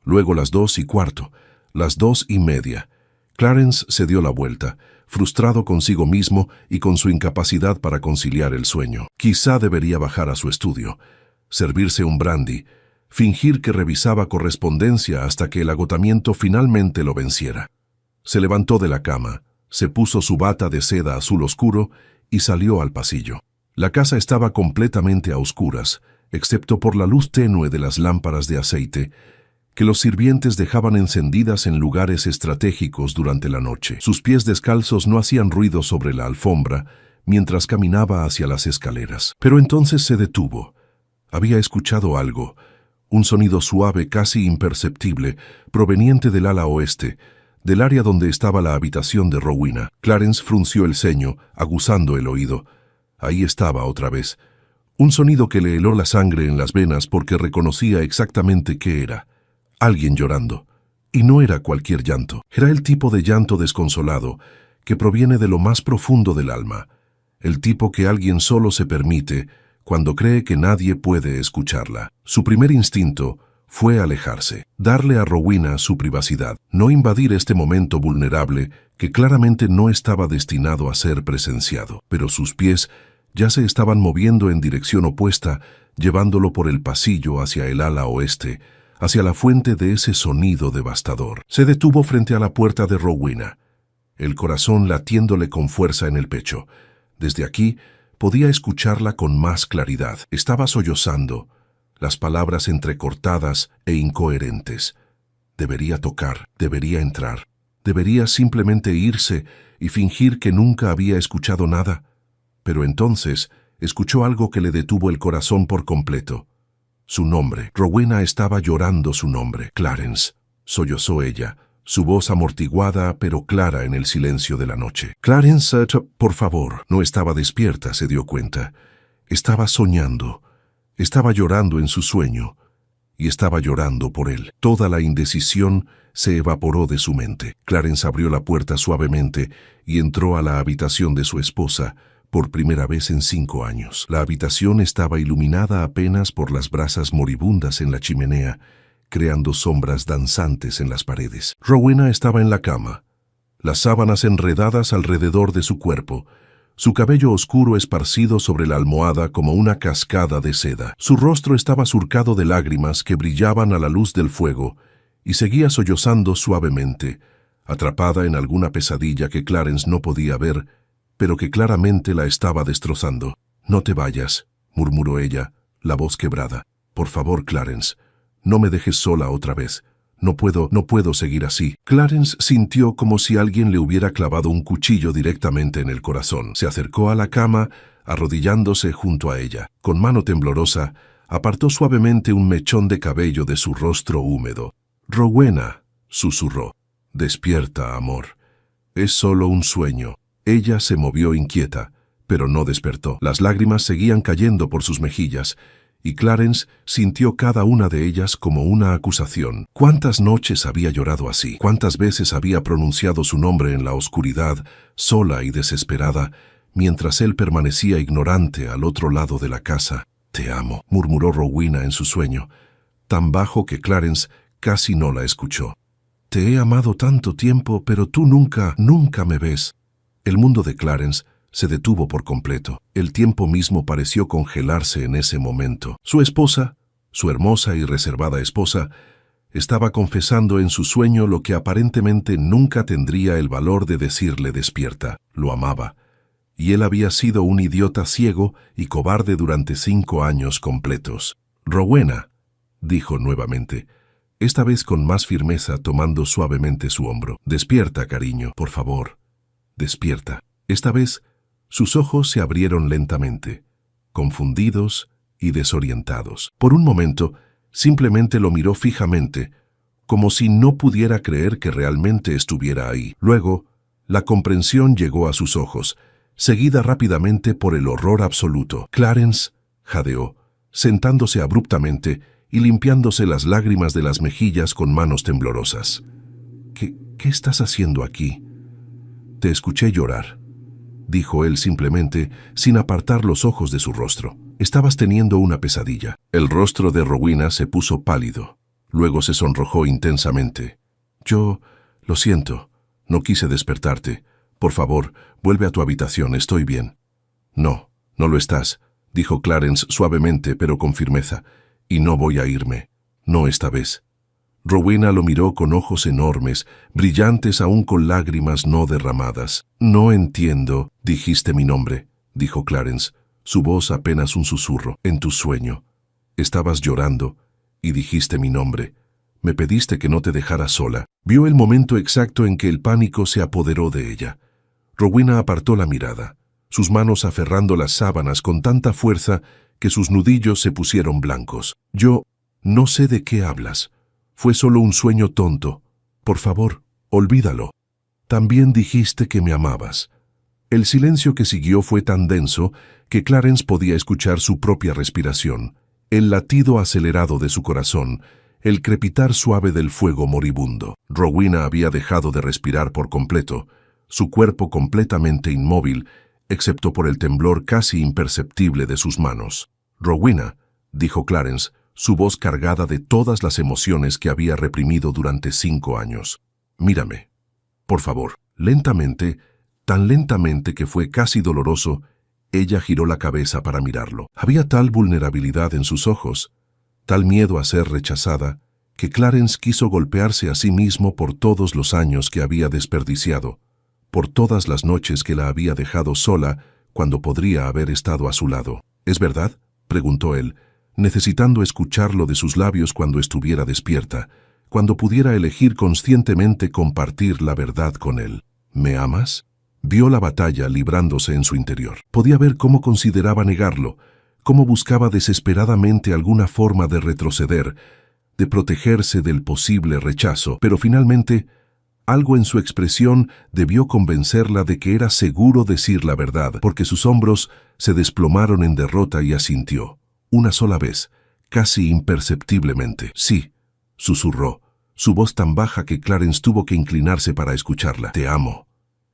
luego las 2:15, las 2:30. Clarence se dio la vuelta, frustrado consigo mismo y con su incapacidad para conciliar el sueño. Quizá debería bajar a su estudio, servirse un brandy, fingir que revisaba correspondencia hasta que el agotamiento finalmente lo venciera. Se levantó de la cama, se puso su bata de seda azul oscuro y salió al pasillo. La casa estaba completamente a oscuras, excepto por la luz tenue de las lámparas de aceite que los sirvientes dejaban encendidas en lugares estratégicos durante la noche. Sus pies descalzos no hacían ruido sobre la alfombra mientras caminaba hacia las escaleras. Pero entonces se detuvo. Había escuchado algo, un sonido suave casi imperceptible, proveniente del ala oeste, del área donde estaba la habitación de Rowena. Clarence frunció el ceño, aguzando el oído. Ahí estaba otra vez. Un sonido que le heló la sangre en las venas porque reconocía exactamente qué era. Alguien llorando. Y no era cualquier llanto. Era el tipo de llanto desconsolado que proviene de lo más profundo del alma. El tipo que alguien solo se permite cuando cree que nadie puede escucharla. Su primer instinto fue alejarse, darle a Rowena su privacidad, no invadir este momento vulnerable que claramente no estaba destinado a ser presenciado. Pero sus pies ya se estaban moviendo en dirección opuesta, llevándolo por el pasillo hacia el ala oeste, hacia la fuente de ese sonido devastador. Se detuvo frente a la puerta de Rowena, el corazón latiéndole con fuerza en el pecho. Desde aquí podía escucharla con más claridad. Estaba sollozando, las palabras entrecortadas e incoherentes. Debería tocar, debería entrar, debería simplemente irse y fingir que nunca había escuchado nada. Pero entonces escuchó algo que le detuvo el corazón por completo. Su nombre. Rowena estaba llorando su nombre. Clarence, sollozó ella, su voz amortiguada pero clara en el silencio de la noche. Clarence, por favor. No estaba despierta, se dio cuenta. Estaba soñando. Estaba llorando en su sueño. Y estaba llorando por él. Toda la indecisión se evaporó de su mente. Clarence abrió la puerta suavemente y entró a la habitación de su esposa, por primera vez en 5 años. La habitación estaba iluminada apenas por las brasas moribundas en la chimenea, creando sombras danzantes en las paredes. Rowena estaba en la cama, las sábanas enredadas alrededor de su cuerpo, su cabello oscuro esparcido sobre la almohada como una cascada de seda. Su rostro estaba surcado de lágrimas que brillaban a la luz del fuego y seguía sollozando suavemente, atrapada en alguna pesadilla que Clarence no podía ver, pero que claramente la estaba destrozando. «No te vayas», murmuró ella, la voz quebrada. «Por favor, Clarence, no me dejes sola otra vez. No puedo seguir así». Clarence sintió como si alguien le hubiera clavado un cuchillo directamente en el corazón. Se acercó a la cama, arrodillándose junto a ella. Con mano temblorosa, apartó suavemente un mechón de cabello de su rostro húmedo. «Rowena», susurró. «Despierta, amor. Es solo un sueño». Ella se movió inquieta, pero no despertó. Las lágrimas seguían cayendo por sus mejillas, y Clarence sintió cada una de ellas como una acusación. ¿Cuántas noches había llorado así? ¿Cuántas veces había pronunciado su nombre en la oscuridad, sola y desesperada, mientras él permanecía ignorante al otro lado de la casa? «Te amo», murmuró Rowena en su sueño, tan bajo que Clarence casi no la escuchó. «Te he amado tanto tiempo, pero tú nunca me ves». El mundo de Clarence se detuvo por completo. El tiempo mismo pareció congelarse en ese momento. Su esposa, su hermosa y reservada esposa, estaba confesando en su sueño lo que aparentemente nunca tendría el valor de decirle despierta. Lo amaba. Y él había sido un idiota ciego y cobarde durante 5 años completos. «Rowena», dijo nuevamente, esta vez con más firmeza, tomando suavemente su hombro. «Despierta, cariño, por favor. Despierta». Esta vez, sus ojos se abrieron lentamente, confundidos y desorientados. Por un momento, simplemente lo miró fijamente, como si no pudiera creer que realmente estuviera ahí. Luego, la comprensión llegó a sus ojos, seguida rápidamente por el horror absoluto. «Clarence», jadeó, sentándose abruptamente y limpiándose las lágrimas de las mejillas con manos temblorosas. ¿Qué estás haciendo aquí?» «Te escuché llorar», dijo él simplemente, sin apartar los ojos de su rostro. «Estabas teniendo una pesadilla». El rostro de Rowena se puso pálido. Luego se sonrojó intensamente. «Lo siento. No quise despertarte. Por favor, vuelve a tu habitación. Estoy bien». No lo estás», dijo Clarence suavemente pero con firmeza. «Y no voy a irme. No esta vez». Rowena lo miró con ojos enormes, brillantes aún con lágrimas no derramadas. «No entiendo». «Dijiste mi nombre», dijo Clarence, su voz apenas un susurro. «En tu sueño. Estabas llorando y dijiste mi nombre. Me pediste que no te dejara sola». Vio el momento exacto en que el pánico se apoderó de ella. Rowena apartó la mirada, sus manos aferrando las sábanas con tanta fuerza que sus nudillos se pusieron blancos. «Yo no sé de qué hablas. Fue solo un sueño tonto. Por favor, olvídalo. También dijiste que me amabas». El silencio que siguió fue tan denso que Clarence podía escuchar su propia respiración, el latido acelerado de su corazón, el crepitar suave del fuego moribundo. Rowena había dejado de respirar por completo, su cuerpo completamente inmóvil, excepto por el temblor casi imperceptible de sus manos. «Rowena», dijo Clarence, su voz cargada de todas las emociones que había reprimido durante 5 años. «Mírame, por favor». Lentamente, tan lentamente que fue casi doloroso, ella giró la cabeza para mirarlo. Había tal vulnerabilidad en sus ojos, tal miedo a ser rechazada, que Clarence quiso golpearse a sí mismo por todos los años que había desperdiciado, por todas las noches que la había dejado sola cuando podría haber estado a su lado. «¿Es verdad?», preguntó él, necesitando escucharlo de sus labios cuando estuviera despierta, cuando pudiera elegir conscientemente compartir la verdad con él. «¿Me amas?». Vio la batalla librándose en su interior. Podía ver cómo consideraba negarlo, cómo buscaba desesperadamente alguna forma de retroceder, de protegerse del posible rechazo, pero finalmente Algo en su expresión debió convencerla de que era seguro decir la verdad, porque sus hombros se desplomaron en derrota y asintió, una sola vez, casi imperceptiblemente. Sí, susurró, su voz tan baja que Clarence tuvo que inclinarse para escucharla. Te amo.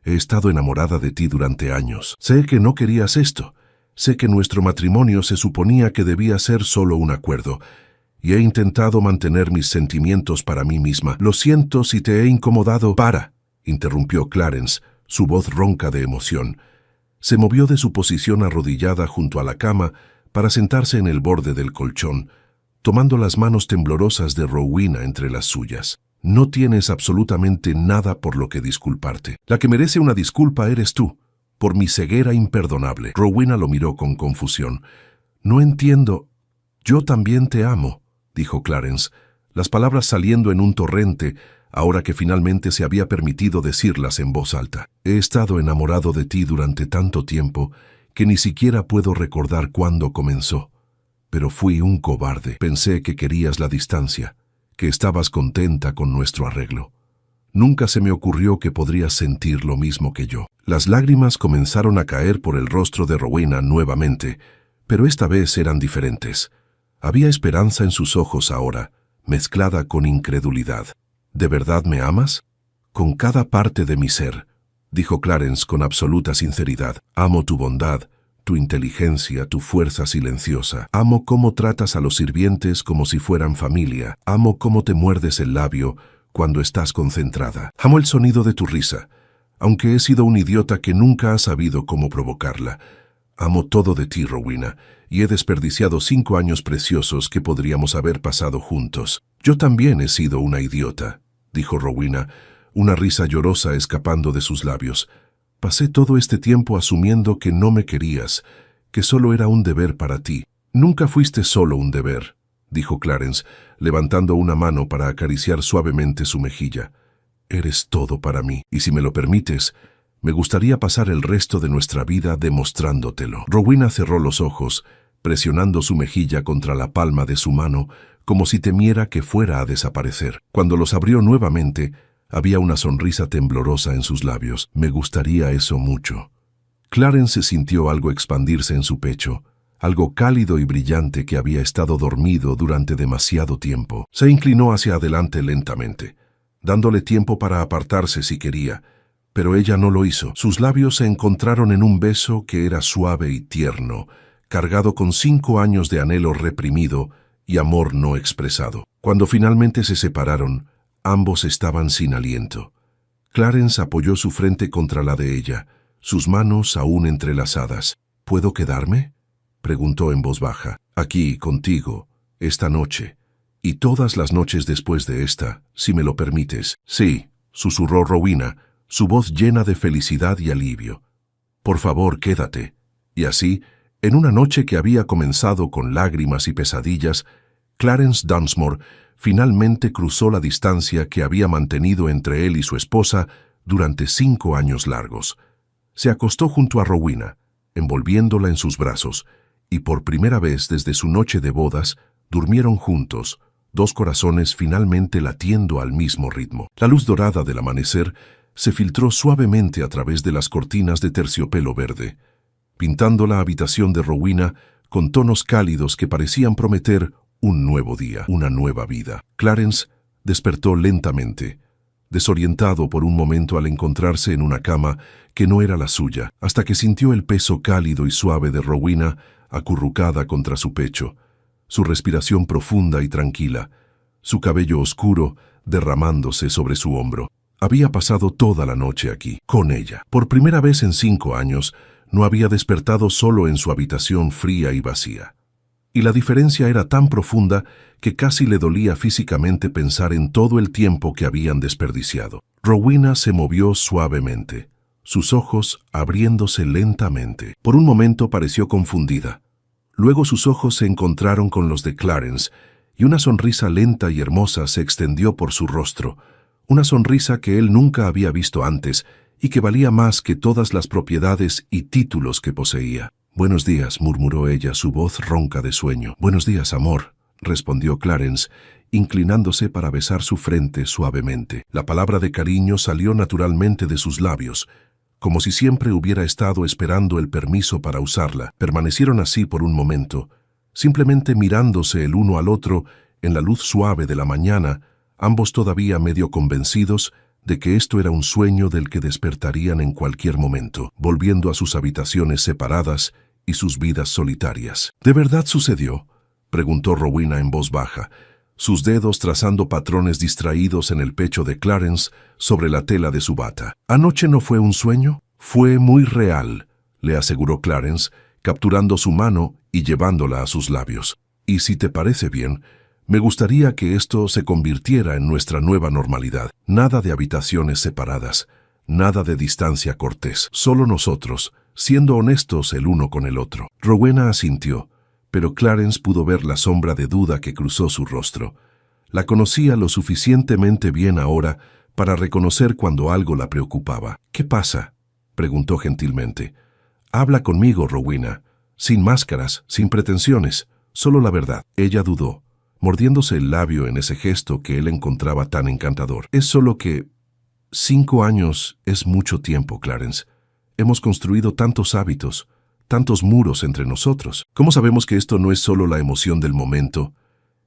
He estado enamorada de ti durante años. Sé que no querías esto. Sé que nuestro matrimonio se suponía que debía ser solo un acuerdo, y he intentado mantener mis sentimientos para mí misma. Lo siento si te he incomodado. Para, interrumpió Clarence, su voz ronca de emoción. Se movió de su posición arrodillada junto a la cama para sentarse en el borde del colchón, tomando las manos temblorosas de Rowena entre las suyas. No tienes absolutamente nada por lo que disculparte. La que merece una disculpa eres tú, por mi ceguera imperdonable. Rowena lo miró con confusión. No entiendo. Yo también te amo, dijo Clarence, las palabras saliendo en un torrente, ahora que finalmente se había permitido decirlas en voz alta. He estado enamorado de ti durante tanto tiempo que ni siquiera puedo recordar cuándo comenzó. Pero fui un cobarde. Pensé que querías la distancia, que estabas contenta con nuestro arreglo. Nunca se me ocurrió que podrías sentir lo mismo que yo. Las lágrimas comenzaron a caer por el rostro de Rowena nuevamente, pero esta vez eran diferentes. Había esperanza en sus ojos ahora, mezclada con incredulidad. ¿De verdad me amas? Con cada parte de mi ser, dijo Clarence con absoluta sinceridad. Amo tu bondad, tu inteligencia, tu fuerza silenciosa. Amo cómo tratas a los sirvientes como si fueran familia. Amo cómo te muerdes el labio cuando estás concentrada. Amo el sonido de tu risa, aunque he sido un idiota que nunca ha sabido cómo provocarla. Amo todo de ti, Rowena, y he desperdiciado 5 años preciosos que podríamos haber pasado juntos. Yo también he sido una idiota, dijo Rowena, una risa llorosa escapando de sus labios. Pasé todo este tiempo asumiendo que no me querías, que solo era un deber para ti. Nunca fuiste solo un deber, dijo Clarence, levantando una mano para acariciar suavemente su mejilla. Eres todo para mí, y si me lo permites, me gustaría pasar el resto de nuestra vida demostrándotelo. Rowena cerró los ojos, presionando su mejilla contra la palma de su mano, como si temiera que fuera a desaparecer. Cuando los abrió nuevamente, había una sonrisa temblorosa en sus labios. Me gustaría eso mucho. Clarence sintió algo expandirse en su pecho, algo cálido y brillante que había estado dormido durante demasiado tiempo. Se inclinó hacia adelante lentamente, dándole tiempo para apartarse si quería, pero ella no lo hizo. Sus labios se encontraron en un beso que era suave y tierno, cargado con 5 años de anhelo reprimido y amor no expresado. Cuando finalmente se separaron, ambos estaban sin aliento. Clarence apoyó su frente contra la de ella, sus manos aún entrelazadas. ¿Puedo quedarme?, preguntó en voz baja. Aquí, contigo, esta noche, y todas las noches después de esta, si me lo permites. Sí, susurró Rowena, su voz llena de felicidad y alivio. Por favor, quédate. Y así, en una noche que había comenzado con lágrimas y pesadillas, Clarence Dunsmore finalmente cruzó la distancia que había mantenido entre él y su esposa durante 5 años largos. Se acostó junto a Rowena, envolviéndola en sus brazos, y por primera vez desde su noche de bodas, durmieron juntos, 2 corazones finalmente latiendo al mismo ritmo. La luz dorada del amanecer se filtró suavemente a través de las cortinas de terciopelo verde, pintando la habitación de Rowena con tonos cálidos que parecían prometer un nuevo día, una nueva vida. Clarence despertó lentamente, desorientado por un momento al encontrarse en una cama que no era la suya, hasta que sintió el peso cálido y suave de Rowena acurrucada contra su pecho, su respiración profunda y tranquila, su cabello oscuro derramándose sobre su hombro. Había pasado toda la noche aquí, con ella. Por primera vez en 5 años, no había despertado solo en su habitación fría y vacía. Y la diferencia era tan profunda que casi le dolía físicamente pensar en todo el tiempo que habían desperdiciado. Rowena se movió suavemente, sus ojos abriéndose lentamente. Por un momento pareció confundida. Luego sus ojos se encontraron con los de Clarence, y una sonrisa lenta y hermosa se extendió por su rostro, una sonrisa que él nunca había visto antes y que valía más que todas las propiedades y títulos que poseía. «Buenos días», murmuró ella, su voz ronca de sueño. «Buenos días, amor», respondió Clarence, inclinándose para besar su frente suavemente. La palabra de cariño salió naturalmente de sus labios, como si siempre hubiera estado esperando el permiso para usarla. Permanecieron así por un momento, simplemente mirándose el uno al otro en la luz suave de la mañana, ambos todavía medio convencidos de que esto era un sueño del que despertarían en cualquier momento, volviendo a sus habitaciones separadas y sus vidas solitarias. ¿De verdad sucedió?, preguntó Rowena en voz baja, sus dedos trazando patrones distraídos en el pecho de Clarence sobre la tela de su bata. «¿Anoche no fue un sueño? Fue muy real», le aseguró Clarence, capturando su mano y llevándola a sus labios. «Y si te parece bien, me gustaría que esto se convirtiera en nuestra nueva normalidad. Nada de habitaciones separadas, nada de distancia cortés, solo nosotros, siendo honestos el uno con el otro». Rowena asintió, pero Clarence pudo ver la sombra de duda que cruzó su rostro. La conocía lo suficientemente bien ahora para reconocer cuando algo la preocupaba. «¿Qué pasa?», preguntó gentilmente. «Habla conmigo, Rowena, sin máscaras, sin pretensiones, solo la verdad». Ella dudó, mordiéndose el labio en ese gesto que él encontraba tan encantador. «Es solo que 5 años es mucho tiempo, Clarence. Hemos construido tantos hábitos, tantos muros entre nosotros. ¿Cómo sabemos que esto no es solo la emoción del momento?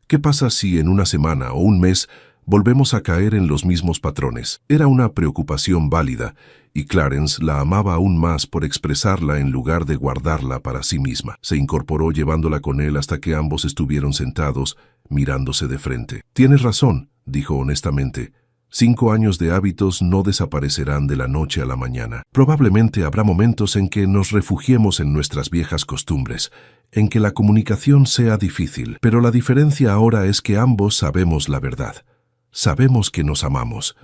¿Qué pasa si en una semana o un mes volvemos a caer en los mismos patrones?» Era una preocupación válida, y Clarence la amaba aún más por expresarla en lugar de guardarla para sí misma. Se incorporó llevándola con él hasta que ambos estuvieron sentados, mirándose de frente. «Tienes razón», dijo honestamente. 5 años de hábitos no desaparecerán de la noche a la mañana. Probablemente habrá momentos en que nos refugiemos en nuestras viejas costumbres, en que la comunicación sea difícil, pero la diferencia ahora es que ambos sabemos la verdad. Sabemos que nos amamos,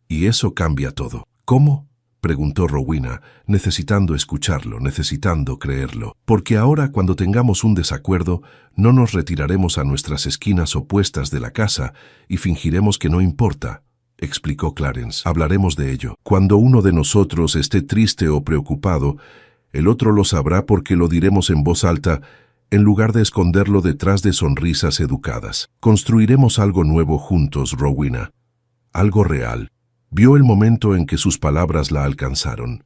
y eso cambia todo. «¿Cómo?», preguntó Rowena, necesitando escucharlo, necesitando creerlo. «Porque ahora, cuando tengamos un desacuerdo, no nos retiraremos a nuestras esquinas opuestas de la casa y fingiremos que no importa», explicó Clarence. «Hablaremos de ello. Cuando uno de nosotros esté triste o preocupado, el otro lo sabrá porque lo diremos en voz alta, en lugar de esconderlo detrás de sonrisas educadas. Construiremos algo nuevo juntos, Rowena. Algo real». Vio el momento en que sus palabras la alcanzaron,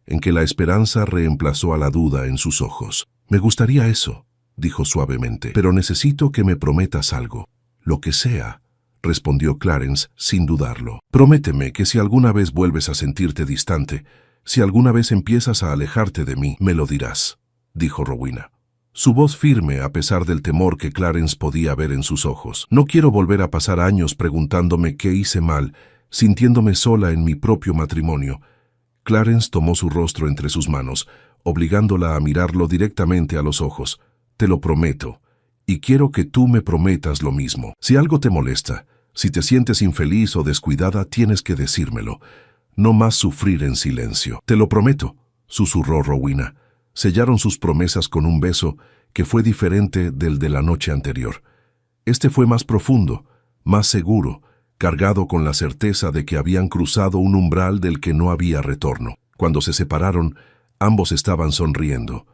en que la esperanza reemplazó a la duda en sus ojos. «Me gustaría eso», dijo suavemente, «pero necesito que me prometas algo». «Lo que sea», respondió Clarence sin dudarlo. «Prométeme que si alguna vez vuelves a sentirte distante, si alguna vez empiezas a alejarte de mí, me lo dirás», dijo Rowena. Su voz firme a pesar del temor que Clarence podía ver en sus ojos. «No quiero volver a pasar años preguntándome qué hice mal, sintiéndome sola en mi propio matrimonio». Clarence tomó su rostro entre sus manos, obligándola a mirarlo directamente a los ojos. «Te lo prometo, y quiero que tú me prometas lo mismo. Si algo te molesta, si te sientes infeliz o descuidada, tienes que decírmelo. No más sufrir en silencio». «Te lo prometo», susurró Rowena. Sellaron sus promesas con un beso que fue diferente del de la noche anterior. Este fue más profundo, más seguro, cargado con la certeza de que habían cruzado un umbral del que no había retorno. Cuando se separaron, ambos estaban sonriendo.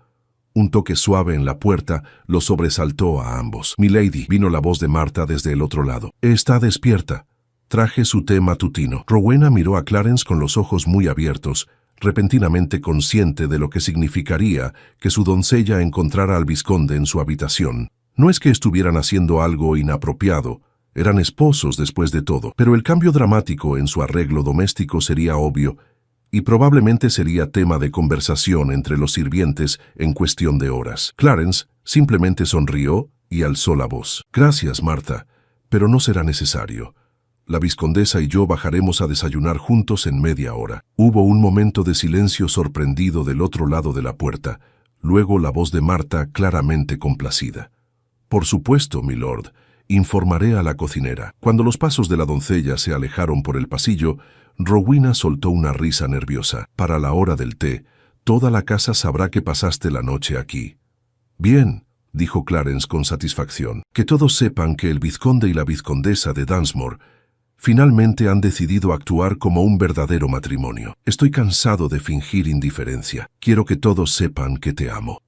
Un toque suave en la puerta los sobresaltó a ambos. «Milady», vino la voz de Marta desde el otro lado. «Está despierta. Traje su té matutino». Rowena miró a Clarence con los ojos muy abiertos, repentinamente consciente de lo que significaría que su doncella encontrara al vizconde en su habitación. No es que estuvieran haciendo algo inapropiado, eran esposos después de todo, pero el cambio dramático en su arreglo doméstico sería obvio y probablemente sería tema de conversación entre los sirvientes en cuestión de horas. Clarence simplemente sonrió y alzó la voz. «Gracias, Marta, pero no será necesario. La vizcondesa y yo bajaremos a desayunar juntos en media hora». Hubo un momento de silencio sorprendido del otro lado de la puerta, luego la voz de Marta claramente complacida. «Por supuesto, milord. Informaré a la cocinera». Cuando los pasos de la doncella se alejaron por el pasillo, Rowena soltó una risa nerviosa. «Para la hora del té, toda la casa sabrá que pasaste la noche aquí». «Bien», dijo Clarence con satisfacción. «Que todos sepan que el vizconde y la vizcondesa de Dunsmore finalmente han decidido actuar como un verdadero matrimonio. Estoy cansado de fingir indiferencia. Quiero que todos sepan que te amo».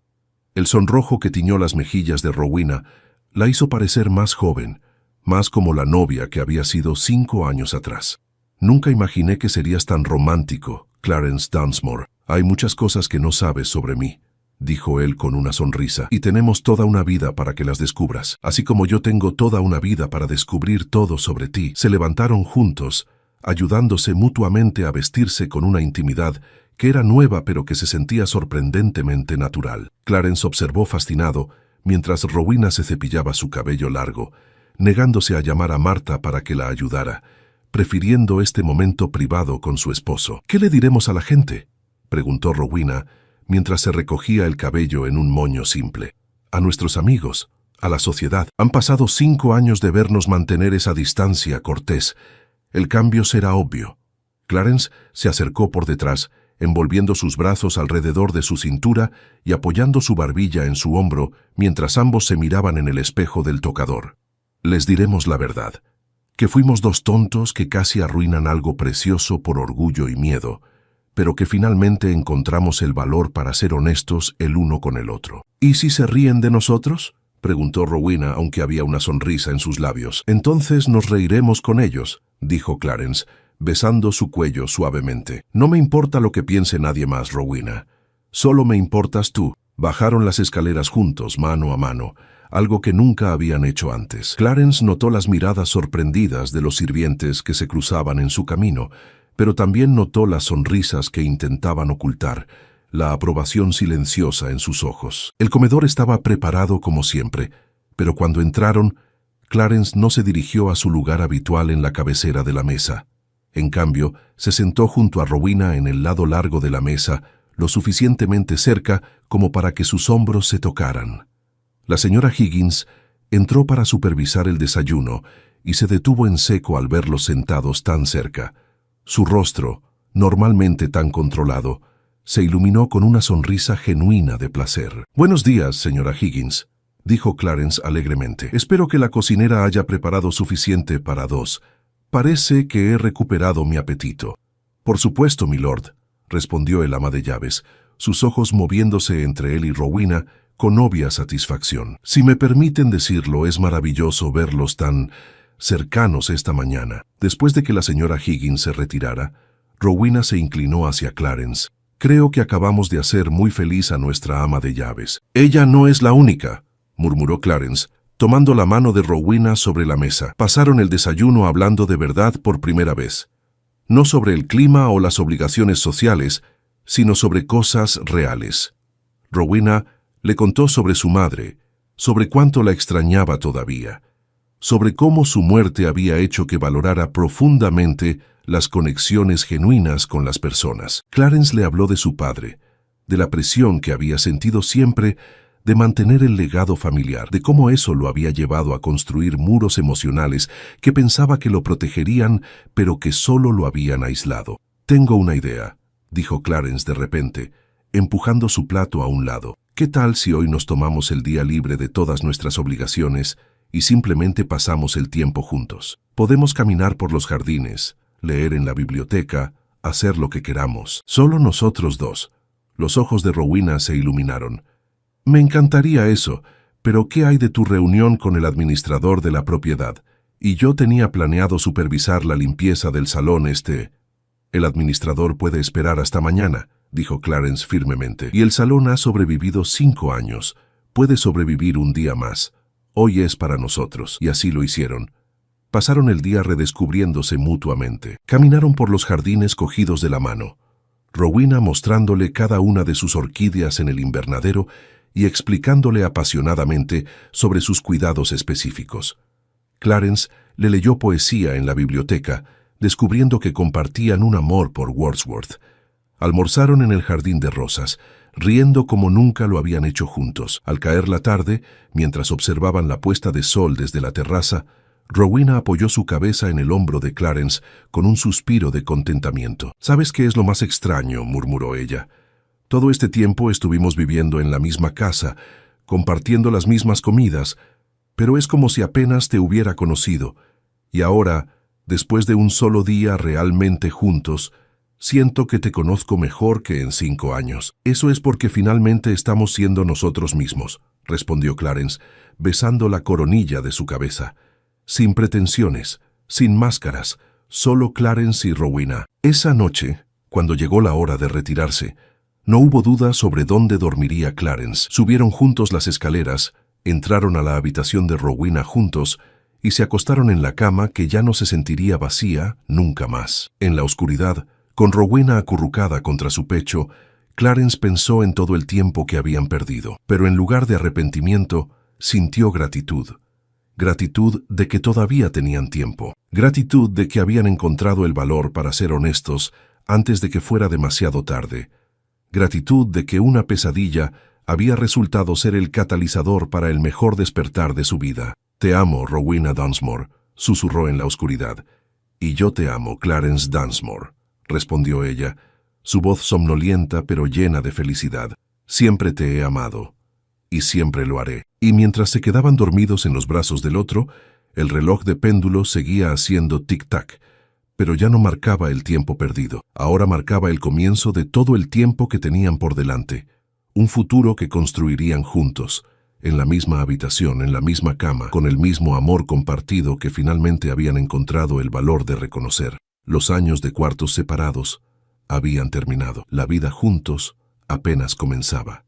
El sonrojo que tiñó las mejillas de Rowena la hizo parecer más joven, más como la novia que había sido 5 años atrás. Nunca imaginé que serías tan romántico, Clarence Dunsmore. Hay muchas cosas que no sabes sobre mí, dijo él con una sonrisa, y tenemos toda una vida para que las descubras, así como yo tengo toda una vida para descubrir todo sobre ti. Se levantaron juntos, ayudándose mutuamente a vestirse con una intimidad que era nueva pero que se sentía sorprendentemente natural. Clarence observó fascinado mientras Rowena se cepillaba su cabello largo, negándose a llamar a Marta para que la ayudara, prefiriendo este momento privado con su esposo. «¿Qué le diremos a la gente?», preguntó Rowena, mientras se recogía el cabello en un moño simple. «A nuestros amigos, a la sociedad. Han pasado 5 años de vernos mantener esa distancia cortés. El cambio será obvio». Clarence se acercó por detrás, envolviendo sus brazos alrededor de su cintura y apoyando su barbilla en su hombro mientras ambos se miraban en el espejo del tocador. «Les diremos la verdad, que fuimos 2 tontos que casi arruinan algo precioso por orgullo y miedo, pero que finalmente encontramos el valor para ser honestos el uno con el otro». «¿Y si se ríen de nosotros?», preguntó Rowena, aunque había una sonrisa en sus labios. «Entonces nos reiremos con ellos», dijo Clarence, besando su cuello suavemente. «No me importa lo que piense nadie más, Rowena. Solo me importas tú». Bajaron las escaleras juntos, mano a mano, algo que nunca habían hecho antes. Clarence notó las miradas sorprendidas de los sirvientes que se cruzaban en su camino, pero también notó las sonrisas que intentaban ocultar, la aprobación silenciosa en sus ojos. El comedor estaba preparado como siempre, pero cuando entraron, Clarence no se dirigió a su lugar habitual en la cabecera de la mesa. En cambio, se sentó junto a Rowena en el lado largo de la mesa, lo suficientemente cerca como para que sus hombros se tocaran. La señora Higgins entró para supervisar el desayuno y se detuvo en seco al verlos sentados tan cerca. Su rostro, normalmente tan controlado, se iluminó con una sonrisa genuina de placer. «Buenos días, señora Higgins», dijo Clarence alegremente. «Espero que la cocinera haya preparado suficiente para 2. Parece que he recuperado mi apetito». «Por supuesto, milord», respondió el ama de llaves, sus ojos moviéndose entre él y Rowena con obvia satisfacción. «Si me permiten decirlo, es maravilloso verlos tan cercanos esta mañana». Después de que la señora Higgins se retirara, Rowena se inclinó hacia Clarence. «Creo que acabamos de hacer muy feliz a nuestra ama de llaves». «Ella no es la única», murmuró Clarence, tomando la mano de Rowena sobre la mesa. Pasaron el desayuno hablando de verdad por primera vez. No sobre el clima o las obligaciones sociales, sino sobre cosas reales. Rowena le contó sobre su madre, sobre cuánto la extrañaba todavía, sobre cómo su muerte había hecho que valorara profundamente las conexiones genuinas con las personas. Clarence le habló de su padre, de la presión que había sentido siempre de mantener el legado familiar, de cómo eso lo había llevado a construir muros emocionales que pensaba que lo protegerían, pero que solo lo habían aislado. «Tengo una idea», dijo Clarence de repente, empujando su plato a un lado. «¿Qué tal si hoy nos tomamos el día libre de todas nuestras obligaciones y simplemente pasamos el tiempo juntos? Podemos caminar por los jardines, leer en la biblioteca, hacer lo que queramos. Solo nosotros 2. Los ojos de Rowena se iluminaron. «Me encantaría eso, pero ¿qué hay de tu reunión con el administrador de la propiedad? Y yo tenía planeado supervisar la limpieza del salón «El administrador puede esperar hasta mañana», dijo Clarence firmemente. «Y el salón ha sobrevivido 5 años. Puede sobrevivir un día más. Hoy es para nosotros». Y así lo hicieron. Pasaron el día redescubriéndose mutuamente. Caminaron por los jardines cogidos de la mano, Rowena mostrándole cada una de sus orquídeas en el invernadero y explicándole apasionadamente sobre sus cuidados específicos. Clarence le leyó poesía en la biblioteca, descubriendo que compartían un amor por Wordsworth. Almorzaron en el jardín de rosas, riendo como nunca lo habían hecho juntos. Al caer la tarde, mientras observaban la puesta de sol desde la terraza, Rowena apoyó su cabeza en el hombro de Clarence con un suspiro de contentamiento. «¿Sabes qué es lo más extraño?», murmuró ella. «Todo este tiempo estuvimos viviendo en la misma casa, compartiendo las mismas comidas, pero es como si apenas te hubiera conocido. Y ahora, después de un solo día realmente juntos, siento que te conozco mejor que en 5 años». «Eso es porque finalmente estamos siendo nosotros mismos», respondió Clarence, besando la coronilla de su cabeza. sin pretensiones, sin máscaras, solo Clarence y Rowena. Esa noche, cuando llegó la hora de retirarse, no hubo duda sobre dónde dormiría Clarence. Subieron juntos las escaleras, entraron a la habitación de Rowena juntos y se acostaron en la cama que ya no se sentiría vacía nunca más. En la oscuridad, con Rowena acurrucada contra su pecho, Clarence pensó en todo el tiempo que habían perdido, pero en lugar de arrepentimiento, sintió gratitud. Gratitud de que todavía tenían tiempo. Gratitud de que habían encontrado el valor para ser honestos antes de que fuera demasiado tarde. Gratitud de que una pesadilla había resultado ser el catalizador para el mejor despertar de su vida. «Te amo, Rowena Dunsmore», susurró en la oscuridad. «Y yo te amo, Clarence Dunsmore», respondió ella, su voz somnolienta pero llena de felicidad. «Siempre te he amado, y siempre lo haré». Y mientras se quedaban dormidos en los brazos del otro, el reloj de péndulo seguía haciendo tic-tac, pero ya no marcaba el tiempo perdido. Ahora marcaba el comienzo de todo el tiempo que tenían por delante, un futuro que construirían juntos, en la misma habitación, en la misma cama, con el mismo amor compartido que finalmente habían encontrado el valor de reconocer. Los años de cuartos separados habían terminado. La vida juntos apenas comenzaba.